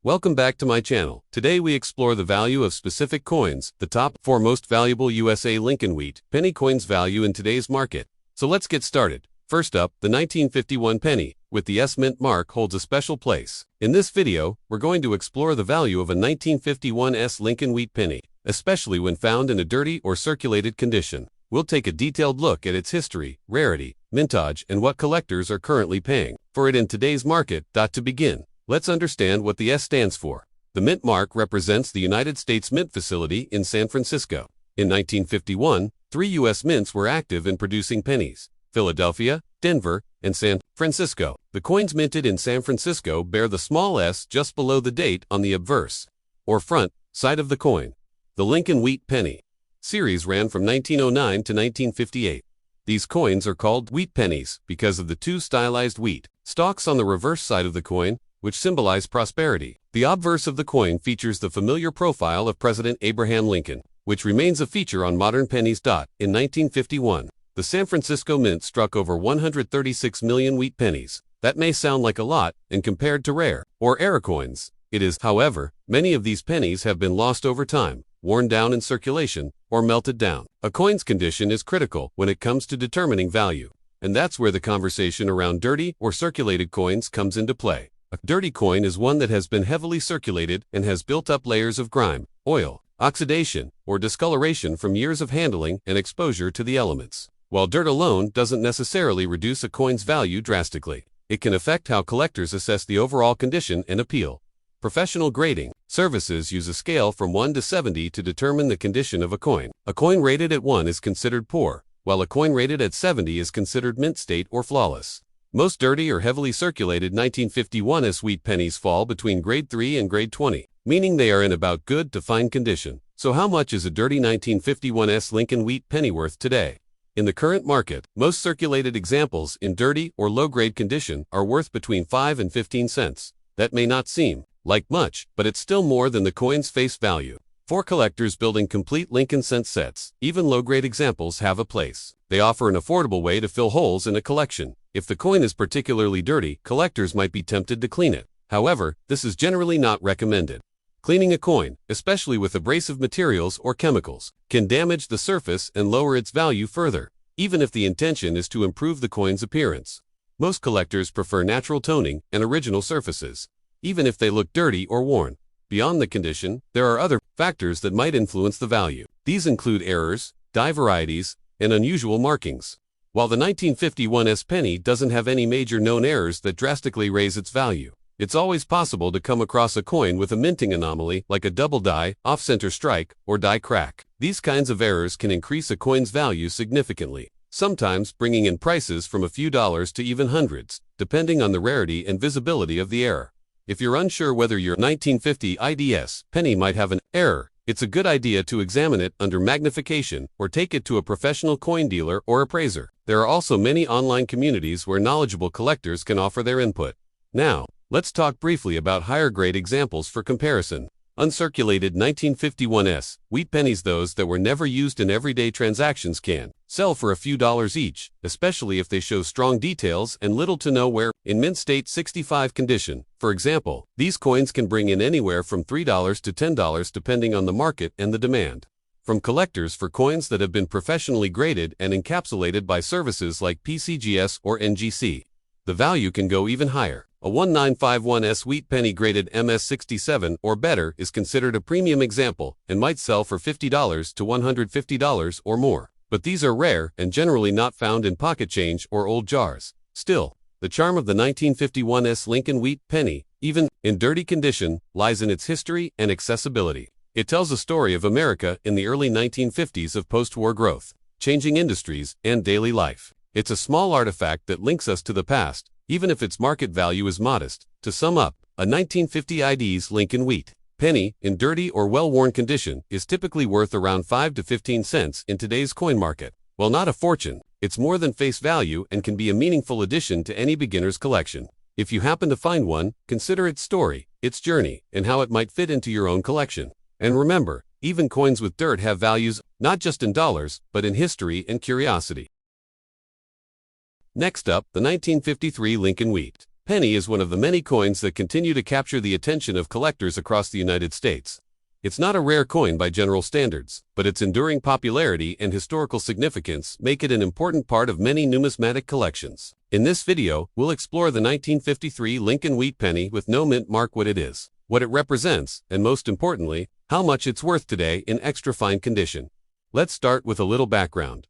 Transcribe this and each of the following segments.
Welcome back to my channel. Today we explore the value of specific coins, the top 4 most valuable USA Lincoln Wheat penny coins value in today's market. So let's get started. First up, the 1951 penny, with the S mint mark, holds a special place. In this video, we're going to explore the value of a 1951 S Lincoln Wheat penny, especially when found in a dirty or circulated condition. We'll take a detailed look at its history, rarity, mintage, and what collectors are currently paying for it in today's market. To begin, let's understand what the S stands for. The mint mark represents the United States Mint Facility in San Francisco. In 1951, 3 U.S. mints were active in producing pennies: Philadelphia, Denver, and San Francisco. The coins minted in San Francisco bear the small s just below the date on the obverse, or front, side of the coin. The Lincoln Wheat penny series ran from 1909 to 1958. These coins are called wheat pennies because of the 2 stylized wheat stalks on the reverse side of the coin, which symbolize prosperity. The obverse of the coin features the familiar profile of President Abraham Lincoln, which remains a feature on modern pennies. In 1951, the San Francisco Mint struck over 136 million wheat pennies. That may sound like a lot, and compared to rare or era coins, it is. However, many of these pennies have been lost over time, worn down in circulation, or melted down. A coin's condition is critical when it comes to determining value, and that's where the conversation around dirty or circulated coins comes into play. A dirty coin is one that has been heavily circulated and has built up layers of grime, oil, oxidation, or discoloration from years of handling and exposure to the elements. While dirt alone doesn't necessarily reduce a coin's value drastically, it can affect how collectors assess the overall condition and appeal. Professional grading services use a scale from 1 to 70 to determine the condition of a coin. A coin rated at 1 is considered poor, while a coin rated at 70 is considered mint state or flawless. Most dirty or heavily circulated 1951 S wheat pennies fall between grade 3 and grade 20, meaning they are in about good to fine condition. So how much is a dirty 1951 S Lincoln Wheat penny worth today? In the current market, most circulated examples in dirty or low-grade condition are worth between 5 and 15 cents. That may not seem like much, but it's still more than the coin's face value. For collectors building complete Lincoln cent sets, even low-grade examples have a place. They offer an affordable way to fill holes in a collection. If the coin is particularly dirty, collectors might be tempted to clean it. However, this is generally not recommended. Cleaning a coin, especially with abrasive materials or chemicals, can damage the surface and lower its value further, even if the intention is to improve the coin's appearance. Most collectors prefer natural toning and original surfaces, even if they look dirty or worn. Beyond the condition, there are other factors that might influence the value. These include errors, die varieties, and unusual markings. While the 1951 S penny doesn't have any major known errors that drastically raise its value, it's always possible to come across a coin with a minting anomaly like a double die, off-center strike, or die crack. These kinds of errors can increase a coin's value significantly, sometimes bringing in prices from a few dollars to even hundreds, depending on the rarity and visibility of the error. If you're unsure whether your 1950 IDS penny might have an error, it's a good idea to examine it under magnification or take it to a professional coin dealer or appraiser. There are also many online communities where knowledgeable collectors can offer their input. Now, let's talk briefly about higher grade examples for comparison. Uncirculated 1951 S wheat pennies. Those that were never used in everyday transactions can sell for a few dollars each, especially if they show strong details and little to no wear. In mint state 65 condition, for example, these coins can bring in anywhere from $3 to $10 depending on the market and the demand. From collectors for coins that have been professionally graded and encapsulated by services like PCGS or NGC, the value can go even higher. A 1951 S wheat penny graded MS67 or better is considered a premium example and might sell for $50 to $150 or more. But these are rare and generally not found in pocket change or old jars. Still, the charm of the 1951 S Lincoln Wheat penny, even in dirty condition, lies in its history and accessibility. It tells a story of America in the early 1950s of post-war growth, changing industries, and daily life. It's a small artifact that links us to the past, even if its market value is modest. To sum up, a 1950 ID's Lincoln Wheat penny, in dirty or well-worn condition, is typically worth around 5 to 15 cents in today's coin market. While not a fortune, it's more than face value and can be a meaningful addition to any beginner's collection. If you happen to find one, consider its story, its journey, and how it might fit into your own collection. And remember, even coins with dirt have values, not just in dollars, but in history and curiosity. Next up, the 1953 Lincoln Wheat Penny is one of the many coins that continue to capture the attention of collectors across the United States. It's not a rare coin by general standards, but its enduring popularity and historical significance make it an important part of many numismatic collections. In this video, we'll explore the 1953 Lincoln Wheat penny with no mint mark, what it is, what it represents, and most importantly, how much it's worth today in extra fine condition. Let's start with a little background.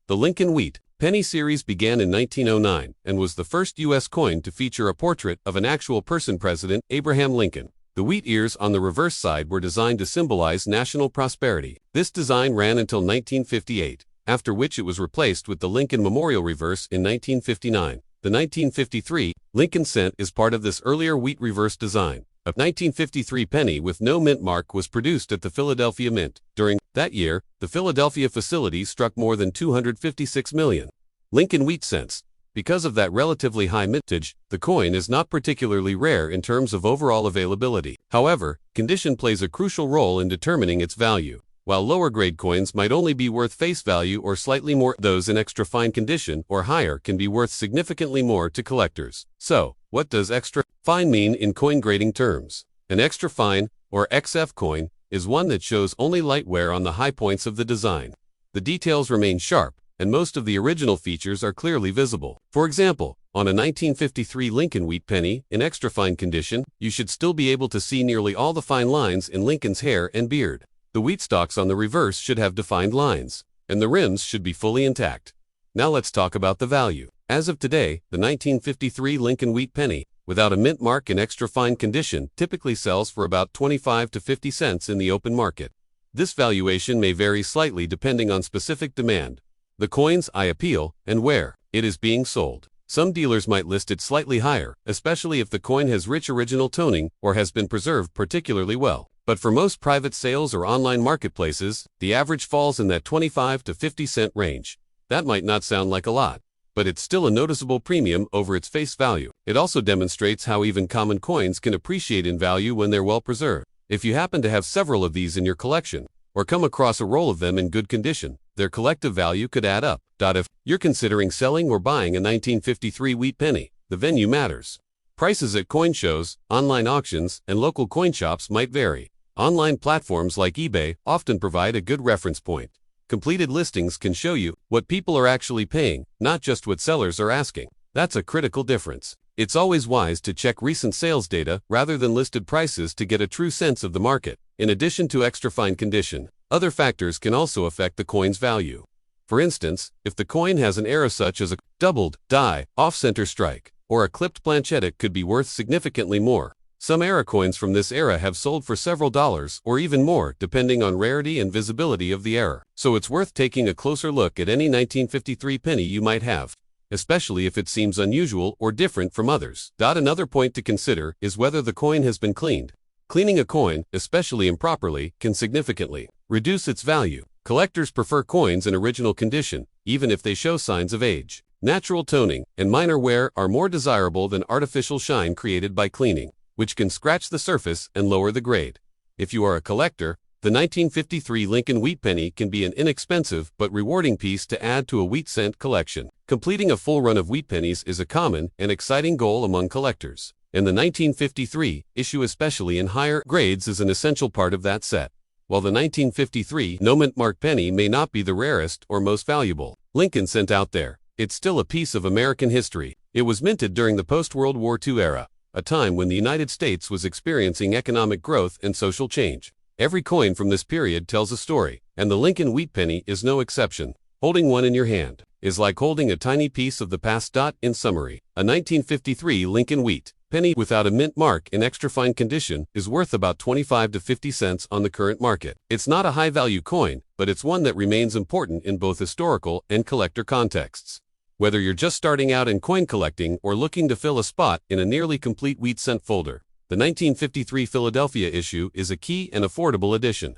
The Lincoln Wheat penny series began in 1909 and was the first U.S. coin to feature a portrait of an actual person, President Abraham Lincoln. The wheat ears on the reverse side were designed to symbolize national prosperity. This design ran until 1958, after which it was replaced with the Lincoln Memorial reverse in 1959. The 1953 Lincoln cent is part of this earlier wheat reverse design. A 1953 penny with no mint mark was produced at the Philadelphia Mint. During that year, the Philadelphia facility struck more than 256 million Lincoln wheat cents. Because of that relatively high mintage, the coin is not particularly rare in terms of overall availability. However, condition plays a crucial role in determining its value. While lower-grade coins might only be worth face value or slightly more, those in extra fine condition or higher can be worth significantly more to collectors. So, what does extra fine mean in coin grading terms? An extra fine, or XF coin, is one that shows only light wear on the high points of the design. The details remain sharp, and most of the original features are clearly visible. For example, on a 1953 Lincoln Wheat penny, in extra fine condition, you should still be able to see nearly all the fine lines in Lincoln's hair and beard. The wheat stalks on the reverse should have defined lines, and the rims should be fully intact. Now let's talk about the value. As of today, the 1953 Lincoln Wheat penny, without a mint mark in extra fine condition, typically sells for about 25 to 50 cents in the open market. This valuation may vary slightly depending on specific demand, the coin's eye appeal, and where it is being sold. Some dealers might list it slightly higher, especially if the coin has rich original toning or has been preserved particularly well. But for most private sales or online marketplaces, the average falls in that 25 to 50 cent range. That might not sound like a lot, but it's still a noticeable premium over its face value. It also demonstrates how even common coins can appreciate in value when they're well preserved. If you happen to have several of these in your collection, or come across a roll of them in good condition, their collective value could add up. If you're considering selling or buying a 1953 wheat penny, the venue matters. Prices at coin shows, online auctions, and local coin shops might vary. Online platforms like eBay often provide a good reference point. Completed listings can show you what people are actually paying, not just what sellers are asking. That's a critical difference. It's always wise to check recent sales data rather than listed prices to get a true sense of the market. In addition to extra fine condition, other factors can also affect the coin's value. For instance, if the coin has an error such as a doubled die, off-center strike, or a clipped planchette, it could be worth significantly more. Some era coins from this era have sold for several dollars or even more depending on rarity and visibility of the error. So it's worth taking a closer look at any 1953 penny you might have, especially if it seems unusual or different from others. Another point to consider is whether the coin has been cleaned. Cleaning a coin, especially improperly, can significantly reduce its value. Collectors prefer coins in original condition, even if they show signs of age. Natural toning and minor wear are more desirable than artificial shine created by cleaning, which can scratch the surface and lower the grade. If you are a collector, the 1953 Lincoln Wheat penny can be an inexpensive but rewarding piece to add to a wheat cent collection. Completing a full run of wheat pennies is a common and exciting goal among collectors, and the 1953 issue, especially in higher grades, is an essential part of that set. While the 1953 no mint mark penny may not be the rarest or most valuable Lincoln cent out there, it's still a piece of American history. It was minted during the post-World War II era, a time when the United States was experiencing economic growth and social change. Every coin from this period tells a story, and the Lincoln Wheat penny is no exception. Holding one in your hand is like holding a tiny piece of the past. In summary, a 1953 Lincoln Wheat penny without a mint mark in extra fine condition is worth about 25 to 50 cents on the current market. It's not a high-value coin, but it's one that remains important in both historical and collector contexts. Whether you're just starting out in coin collecting or looking to fill a spot in a nearly complete wheat cent folder, the 1953 Philadelphia issue is a key and affordable addition.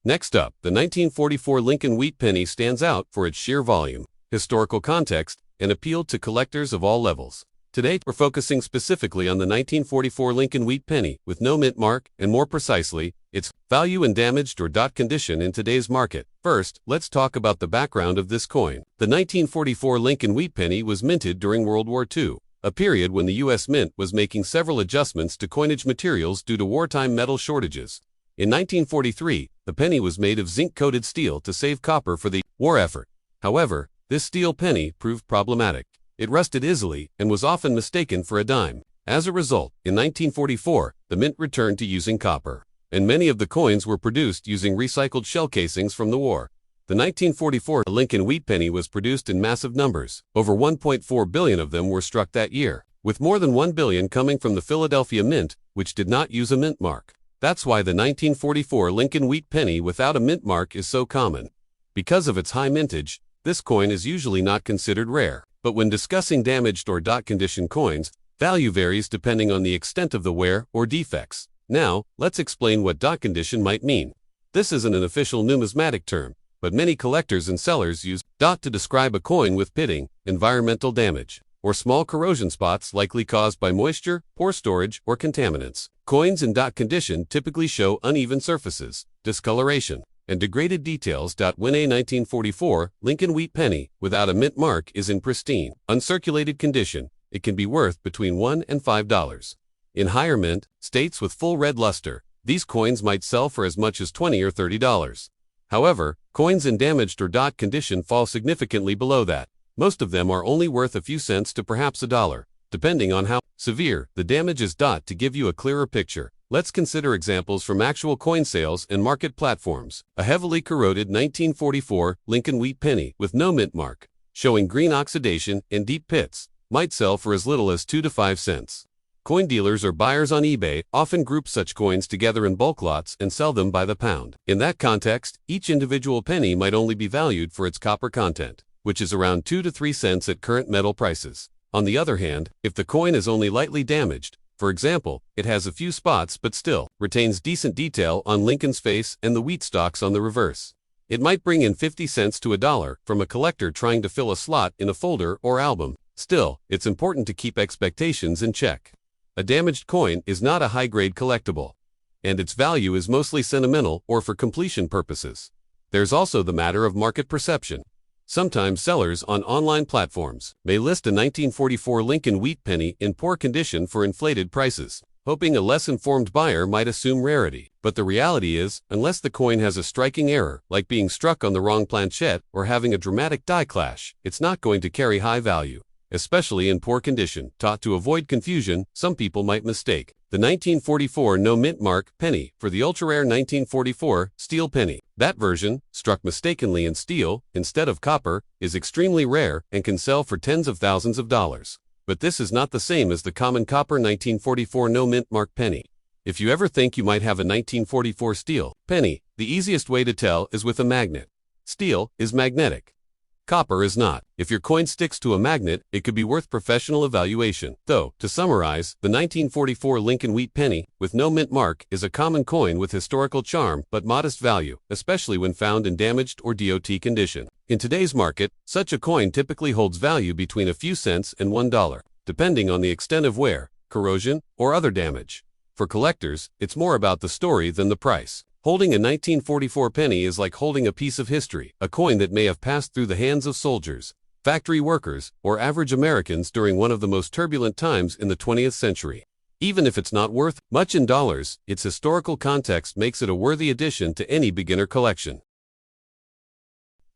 Next up, the 1944 Lincoln Wheat penny stands out for its sheer volume, historical context, and appeal to collectors of all levels. Today, we're focusing specifically on the 1944 Lincoln Wheat penny with no mint mark, and more precisely, its value in damaged or dot condition in today's market. First, let's talk about the background of this coin. The 1944 Lincoln Wheat penny was minted during World War II, a period when the U.S. Mint was making several adjustments to coinage materials due to wartime metal shortages. In 1943, the penny was made of zinc-coated steel to save copper for the war effort. However, this steel penny proved problematic. It rusted easily and was often mistaken for a dime. As a result, in 1944, the mint returned to using copper, and many of the coins were produced using recycled shell casings from the war. The 1944 Lincoln Wheat penny was produced in massive numbers. Over 1.4 billion of them were struck that year, with more than 1 billion coming from the Philadelphia Mint, which did not use a mint mark. That's why the 1944 Lincoln Wheat penny without a mint mark is so common. Because of its high mintage, this coin is usually not considered rare. But when discussing damaged or dot condition coins, value varies depending on the extent of the wear or defects. Now, let's explain what dot condition might mean. This isn't an official numismatic term, but many collectors and sellers use dot to describe a coin with pitting, environmental damage, or small corrosion spots likely caused by moisture, poor storage, or contaminants. Coins in dot condition typically show uneven surfaces, discoloration, and degraded details. When a 1944 Lincoln Wheat penny without a mint mark is in pristine, uncirculated condition, it can be worth between $1 and $5. In higher mint states with full red luster, these coins might sell for as much as $20 or $30. However, coins in damaged or dot condition fall significantly below that. Most of them are only worth a few cents to perhaps $1, depending on how severe the damage is. To give you a clearer picture, let's consider examples from actual coin sales and market platforms. A heavily corroded 1944 Lincoln Wheat penny with no mint mark, showing green oxidation and deep pits, might sell for as little as 2 to 5 cents. Coin dealers or buyers on eBay often group such coins together in bulk lots and sell them by the pound. In that context, each individual penny might only be valued for its copper content, which is around 2 to 3 cents at current metal prices. On the other hand, if the coin is only lightly damaged, for example, it has a few spots but still retains decent detail on Lincoln's face and the wheat stalks on the reverse, it might bring in 50 cents to $1 from a collector trying to fill a slot in a folder or album. Still, it's important to keep expectations in check. A damaged coin is not a high-grade collectible, and its value is mostly sentimental or for completion purposes. There's also the matter of market perception. Sometimes sellers on online platforms may list a 1944 Lincoln Wheat penny in poor condition for inflated prices, hoping a less informed buyer might assume rarity. But the reality is, unless the coin has a striking error, like being struck on the wrong planchette or having a dramatic die clash, it's not going to carry high value, especially in poor condition. To avoid confusion, some people might mistake the 1944 no mint mark penny for the ultra-rare 1944 steel penny. That version, struck mistakenly in steel instead of copper, is extremely rare and can sell for tens of thousands of dollars. But this is not the same as the common copper 1944 no mint mark penny. If you ever think you might have a 1944 steel penny, the easiest way to tell is with a magnet. Steel is magnetic. Copper is not. If your coin sticks to a magnet, it could be worth professional evaluation. Though, to summarize, the 1944 Lincoln Wheat penny with no mint mark is a common coin with historical charm but modest value, especially when found in damaged or DOT condition. In today's market, such a coin typically holds value between a few cents and $1, depending on the extent of wear, corrosion, or other damage. For collectors, it's more about the story than the price. Holding a 1944 penny is like holding a piece of history, a coin that may have passed through the hands of soldiers, factory workers, or average Americans during one of the most turbulent times in the 20th century. Even if it's not worth much in dollars, its historical context makes it a worthy addition to any beginner collection.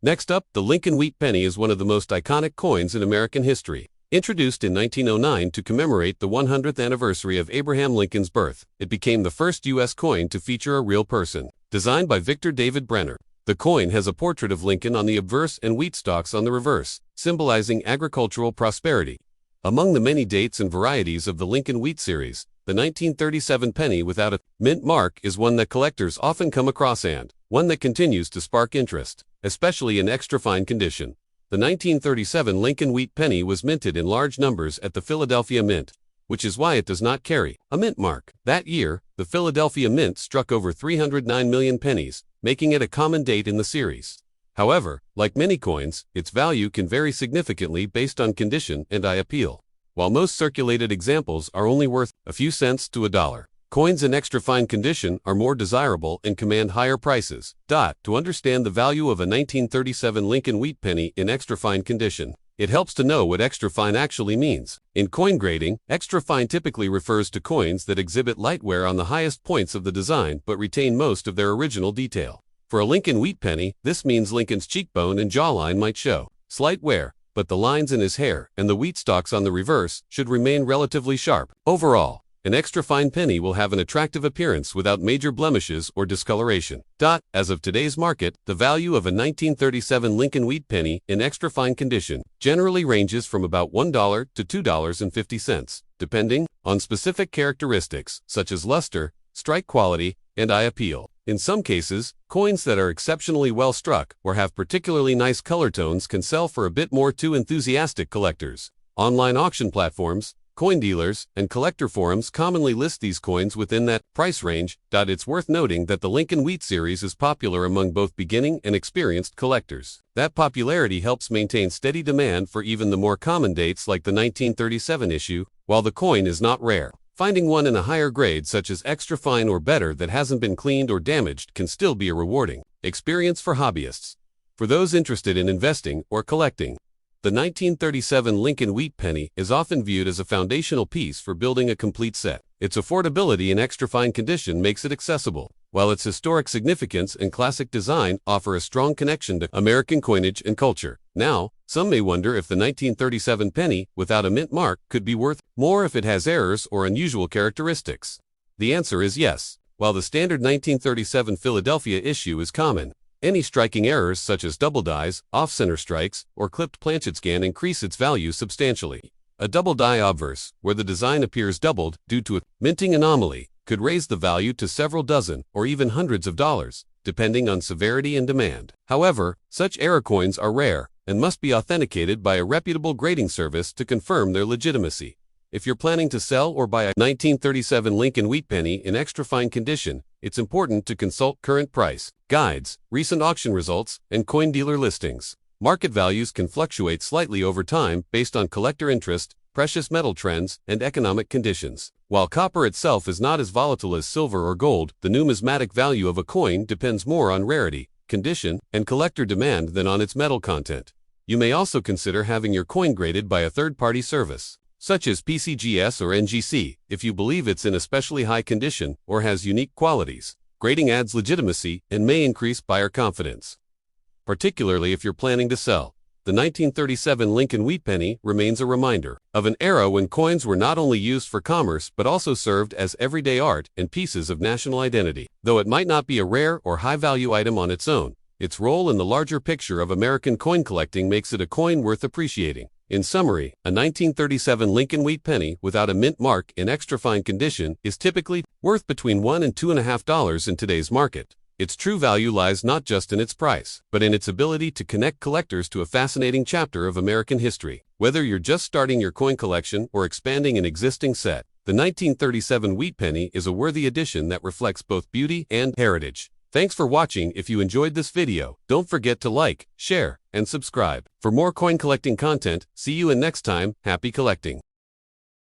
Next up, the Lincoln Wheat penny is one of the most iconic coins in American history. Introduced in 1909 to commemorate the 100th anniversary of Abraham Lincoln's birth, it became the first U.S. coin to feature a real person. Designed by Victor David Brenner, the coin has a portrait of Lincoln on the obverse and wheat stalks on the reverse, symbolizing agricultural prosperity. Among the many dates and varieties of the Lincoln Wheat series, the 1937 penny without a mint mark is one that collectors often come across and one that continues to spark interest, especially in extra fine condition. The 1937 Lincoln Wheat penny was minted in large numbers at the Philadelphia Mint, which is why it does not carry a mint mark. That year, the Philadelphia Mint struck over 309 million pennies, making it a common date in the series. However, like many coins, its value can vary significantly based on condition and eye appeal. while most circulated examples are only worth a few cents to $1. Coins in extra fine condition are more desirable and command higher prices. To understand the value of a 1937 Lincoln wheat penny in extra fine condition, it helps to know what extra fine actually means. In coin grading, extra fine typically refers to coins that exhibit light wear on the highest points of the design but retain most of their original detail. For a Lincoln wheat penny, this means Lincoln's cheekbone and jawline might show slight wear, but the lines in his hair and the wheat stalks on the reverse should remain relatively sharp. Overall, an extra fine penny will have an attractive appearance without major blemishes or discoloration. As of today's market, the value of a 1937 Lincoln wheat penny in extra fine condition generally ranges from about $1 to $2.50, depending on specific characteristics such as luster, strike quality, and eye appeal. In some cases, coins that are exceptionally well struck or have particularly nice color tones can sell for a bit more to enthusiastic collectors. Online auction platforms, coin dealers, and collector forums commonly list these coins within that price range. It's worth noting that the Lincoln Wheat series is popular among both beginning and experienced collectors. That popularity helps maintain steady demand for even the more common dates like the 1937 issue, while the coin is not rare. Finding one in a higher grade such as extra fine or better that hasn't been cleaned or damaged can still be a rewarding experience for hobbyists. For those interested in investing or collecting, the 1937 Lincoln wheat penny is often viewed as a foundational piece for building a complete set. Its affordability and extra fine condition makes it accessible, while its historic significance and classic design offer a strong connection to American coinage and culture. Now, some may wonder if the 1937 penny without a mint mark could be worth more if it has errors or unusual characteristics. The answer is yes. While the standard 1937 Philadelphia issue is common, any striking errors such as double dies, off-center strikes, or clipped planchet scan increase its value substantially. A double die obverse, where the design appears doubled due to a minting anomaly, could raise the value to several dozen or even hundreds of dollars, depending on severity and demand. However, such error coins are rare and must be authenticated by a reputable grading service to confirm their legitimacy. If you're planning to sell or buy a 1937 Lincoln wheat penny in extra fine condition, it's important to consult current price guides, recent auction results, and coin dealer listings. Market values can fluctuate slightly over time based on collector interest, precious metal trends, and economic conditions. While copper itself is not as volatile as silver or gold, the numismatic value of a coin depends more on rarity, condition, and collector demand than on its metal content. You may also consider having your coin graded by a third-party service, such as PCGS or NGC, if you believe it's in especially high condition or has unique qualities. Grading adds legitimacy and may increase buyer confidence, particularly if you're planning to sell. The 1937 Lincoln wheat penny remains a reminder of an era when coins were not only used for commerce but also served as everyday art and pieces of national identity. Though it might not be a rare or high-value item on its own, its role in the larger picture of American coin collecting makes it a coin worth appreciating. In summary, a 1937 Lincoln wheat penny without a mint mark in extra fine condition is typically worth between $1 and $2.50 in today's market. Its true value lies not just in its price, but in its ability to connect collectors to a fascinating chapter of American history. Whether you're just starting your coin collection or expanding an existing set, the 1937 wheat penny is a worthy addition that reflects both beauty and heritage. Thanks for watching. If you enjoyed this video, don't forget to like, share, and subscribe. For more coin collecting content, see you in next time. Happy collecting!